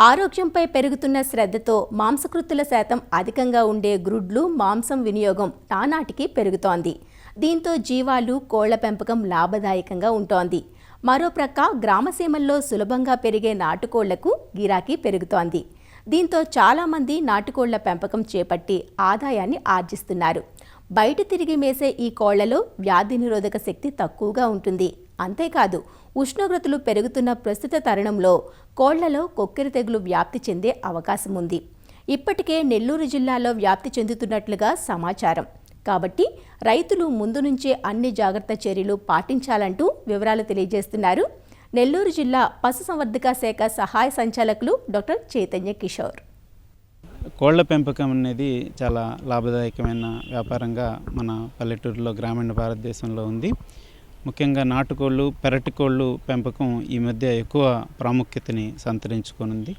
ఆరోగ్యంపై పెరుగుతున్న శ్రద్ధతో మాంసకృత్తుల శాతం అధికంగా ఉండే గ్రుడ్లు, మాంసం వినియోగం నానాటికి పెరుగుతోంది. దీంతో జీవాలు, కోళ్ల పెంపకం లాభదాయకంగా ఉంటోంది. మరోప్రక్క గ్రామసీమల్లో సులభంగా పెరిగే నాటుకోళ్లకు గిరాకీ పెరుగుతోంది. దీంతో చాలామంది నాటుకోళ్ల పెంపకం చేపట్టి ఆదాయాన్ని ఆర్జిస్తున్నారు. బయట తిరిగి మేసే ఈ కోళ్లలో వ్యాధి నిరోధక శక్తి తక్కువగా ఉంటుంది. అంతేకాదు, ఉష్ణోగ్రతలు పెరుగుతున్న ప్రస్తుత తరుణంలో కోళ్లలో కొక్కెర తెగులు వ్యాప్తి చెందే అవకాశం ఉంది. ఇప్పటికే నెల్లూరు జిల్లాలో వ్యాప్తి చెందుతున్నట్లుగా సమాచారం. కాబట్టి రైతులు ముందు నుంచే అన్ని జాగ్రత్త చర్యలు పాటించాలంటూ వివరాలు తెలియజేస్తున్నారు నెల్లూరు జిల్లా పశుసంవర్ధక శాఖ సహాయ సంచాలకులు డాక్టర్ చైతన్య కిషోర్. కోళ్ల పెంపకం అనేది చాలా లాభదాయకమైన వ్యాపారంగా మన పల్లెటూరులో, గ్రామీణ భారతదేశంలో ఉంది. ముఖ్యంగా నాటుకోళ్ళు, పెరటికోళ్ళు పెంపకం ఈ మధ్య ఎక్కువ ప్రాముఖ్యతని సంతరించుకొనుంది.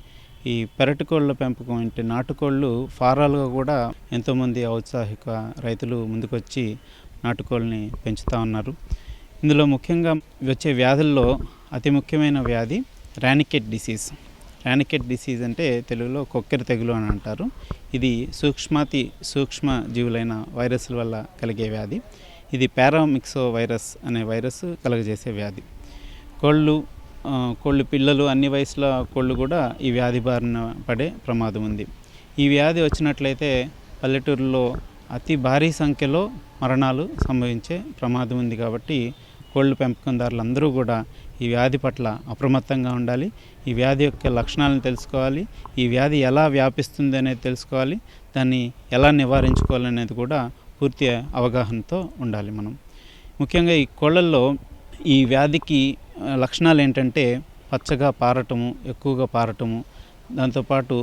ఈ పెరటికోళ్ళ పెంపకం అంటే నాటుకోళ్ళు ఫారాలుగా కూడా ఎంతోమంది ఔత్సాహిక రైతులు ముందుకొచ్చి నాటుకోళ్ళని పెంచుతూ ఉన్నారు. ఇందులో ముఖ్యంగా వచ్చే వ్యాధుల్లో అతి ముఖ్యమైన వ్యాధి రానికెట్ డిసీజ్. రానికెట్ డిసీజ్ అంటే తెలుగులో కొక్కెర తెగులు అని అంటారు. ఇది సూక్ష్మ జీవులైన వైరస్ల వల్ల కలిగే వ్యాధి. ఇది పారామిక్సో వైరస్ అనే వైరస్ కలుగజేసే వ్యాధి. కోళ్ళు పిల్లలు, అన్ని వయసుల కోళ్ళు కూడా ఈ వ్యాధి బారిన పడే ప్రమాదం ఉంది. ఈ వ్యాధి వచ్చినట్లయితే పల్లెటూరులో అతి భారీ సంఖ్యలో మరణాలు సంభవించే ప్రమాదం ఉంది. కాబట్టి కోళ్ళు పెంపకందారులందరూ కూడా ఈ వ్యాధి పట్ల అప్రమత్తంగా ఉండాలి. ఈ వ్యాధి యొక్క లక్షణాలను తెలుసుకోవాలి. ఈ వ్యాధి ఎలా వ్యాపిస్తుంది అనేది తెలుసుకోవాలి. దాన్ని ఎలా నివారించుకోవాలనేది కూడా పూర్తి అవగాహనతో ఉండాలి. మనం ముఖ్యంగా ఈ కోళ్ళల్లో ఈ వ్యాధికి లక్షణాలు ఏంటంటే పచ్చగా పారటము, ఎక్కువగా పారటము, దాంతోపాటు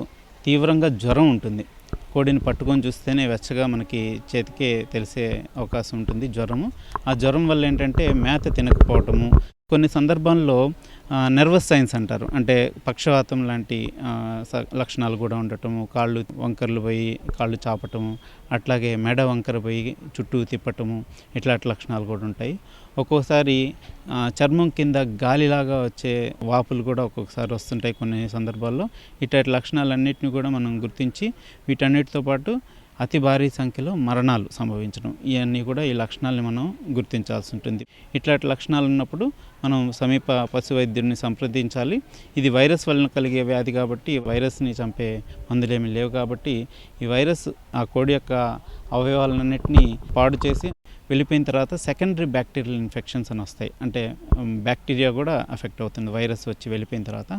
తీవ్రంగా జ్వరం ఉంటుంది. కోడిని పట్టుకొని చూస్తేనే వెచ్చగా మనకి చేతికే తెలిసే అవకాశం ఉంటుంది జ్వరము. ఆ జ్వరం వల్ల ఏంటంటే మేత తినకపోవటము, కొన్ని సందర్భాల్లో నర్వస్ సైన్స్ అంటారు, అంటే పక్షవాతం లాంటి లక్షణాలు కూడా ఉండటము, కాళ్ళు వంకర్లు పోయి కాళ్ళు చాపటము, అట్లాగే మెడ వంకర పోయి చుట్టూ తిప్పటము, ఇట్లాంటి లక్షణాలు కూడా ఉంటాయి. ఒక్కోసారి చర్మం కింద గాలిలాగా వచ్చే వాపులు కూడా ఒక్కొక్కసారి వస్తుంటాయి కొన్ని సందర్భాల్లో. ఇట్లాంటి లక్షణాలన్నింటినీ కూడా మనం గుర్తించి వీటన్నిటితో పాటు అతి భారీ సంఖ్యలో మరణాలు సంభవించడం, ఇవన్నీ కూడా ఈ లక్షణాలని మనం గుర్తించాల్సి ఉంటుంది. ఇట్లాంటి లక్షణాలు ఉన్నప్పుడు మనం సమీప పశు వైద్యుడిని సంప్రదించాలి. ఇది వైరస్ వలన కలిగే వ్యాధి కాబట్టి వైరస్ని చంపే మందులేమీ లేవు. కాబట్టి ఈ వైరస్ ఆ కోడి యొక్క అవయవాలన్నింటినీ పాడు చేసి వెళ్ళిపోయిన తర్వాత సెకండరీ బ్యాక్టీరియల్ ఇన్ఫెక్షన్స్ అని వస్తాయి. అంటే బ్యాక్టీరియా కూడా ఎఫెక్ట్ అవుతుంది వైరస్ వచ్చి వెళ్ళిపోయిన తర్వాత.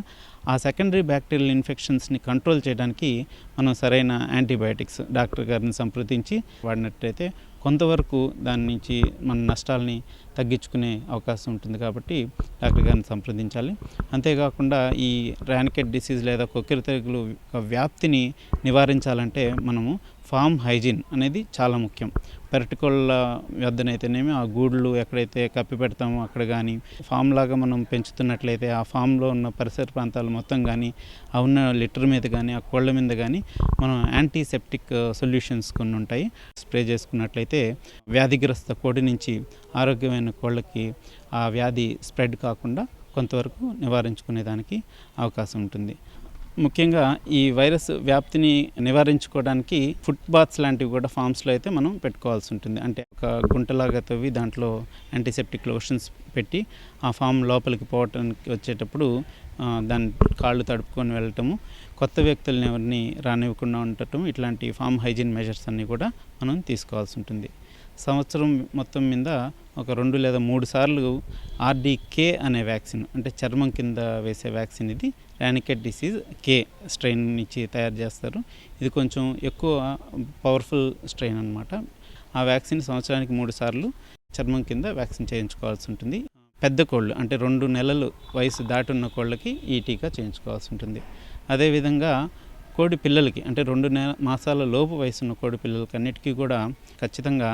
ఆ సెకండరీ బ్యాక్టీరియల్ ఇన్ఫెక్షన్స్ని కంట్రోల్ చేయడానికి మనం సరైన యాంటీబయాటిక్స్ డాక్టర్ గారిని సంప్రదించి వాడినట్టయితే కొంతవరకు దాని నుంచి మన నష్టాలని తగ్గించుకునే అవకాశం ఉంటుంది. కాబట్టి డాక్టర్ గారిని సంప్రదించాలి. అంతేకాకుండా ఈ రానికెట్ డిసీజ్ లేదా కొక్కెర తెగులు వ్యాప్తిని నివారించాలంటే మనము ఫామ్ హైజీన్ అనేది చాలా ముఖ్యం. పెరటికోళ్ళ వద్దనైతేనేమి ఆ గూళ్ళు ఎక్కడైతే కప్పి పెడతామో అక్కడ కానీ, ఫామ్ లాగా మనం పెంచుతున్నట్లయితే ఆ ఫామ్లో ఉన్న పరిసర ప్రాంతాలు మొత్తం కానీ, ఆ ఉన్న లిటర్ మీద కానీ, ఆ కోళ్ళ మీద కానీ మనం యాంటీసెప్టిక్ సొల్యూషన్స్ కొన్ని ఉంటాయి. స్ప్రే చేసుకున్నట్లయితే వ్యాధిగ్రస్త కోడి నుంచి ఆరోగ్యమైన కోళ్ళకి ఆ వ్యాధి స్ప్రెడ్ కాకుండా కొంతవరకు నివారించుకునేదానికి అవకాశం ఉంటుంది. ముఖ్యంగా ఈ వైరస్ వ్యాప్తిని నివారించుకోవడానికి ఫుట్ బాత్స్ లాంటివి కూడా ఫామ్స్లో అయితే మనం పెట్టుకోవాల్సి ఉంటుంది. అంటే ఒక గుంటలాగా తవ్వి దాంట్లో యాంటీసెప్టిక్ లోషన్స్ పెట్టి ఆ ఫామ్ లోపలికి పోవటానికి వచ్చేటప్పుడు దాని కాళ్ళు తడుపుకొని వెళ్ళటము, కొత్త వ్యక్తులను ఎవరిని రానివ్వకుండా ఉండటం, ఇట్లాంటి ఫామ్ హైజీన్ మెజర్స్ అన్నీ కూడా మనం తీసుకోవాల్సి ఉంటుంది. సంవత్సరం మొత్తం మీద ఒక 2 లేదా 3 సార్లు RDK అనే వ్యాక్సిన్, అంటే చర్మం కింద వేసే వ్యాక్సిన్, ఇది రానికెట్ డిసీజ్ K స్ట్రెయిన్ నుంచి తయారు చేస్తారు. ఇది కొంచెం ఎక్కువ పవర్ఫుల్ స్ట్రెయిన్ అనమాట. ఆ వ్యాక్సిన్ సంవత్సరానికి 3 సార్లు చర్మం కింద వ్యాక్సిన్ చేయించుకోవాల్సి ఉంటుంది. పెద్ద కోళ్ళు అంటే 2 నెలలు వయసు దాటున్న కోళ్ళకి ఈ టీకా చేయించుకోవాల్సి ఉంటుంది. అదేవిధంగా కోడి పిల్లలకి అంటే 2 మాసాల లోపు వయసున్న కోడి పిల్లలకి అన్నిటికీ కూడా ఖచ్చితంగా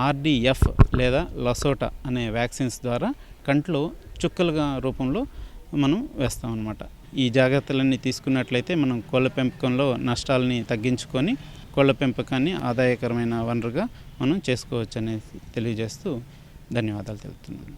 RDF లేదా లసోటా అనే వ్యాక్సిన్స్ ద్వారా కంట్లో చుక్కలుగా రూపంలో మనం వేస్తామన్నమాట. ఈ జాగ్రత్తలన్నీ తీసుకున్నట్లయితే మనం కోళ్ళ పెంపకంలో నష్టాలని తగ్గించుకొని కోళ్ళ పెంపకాన్ని ఆదాయకరమైన వనరుగా మనం చేసుకోవచ్చు అనేది తెలియజేస్తూ ధన్యవాదాలు తెలుపుతున్నాను.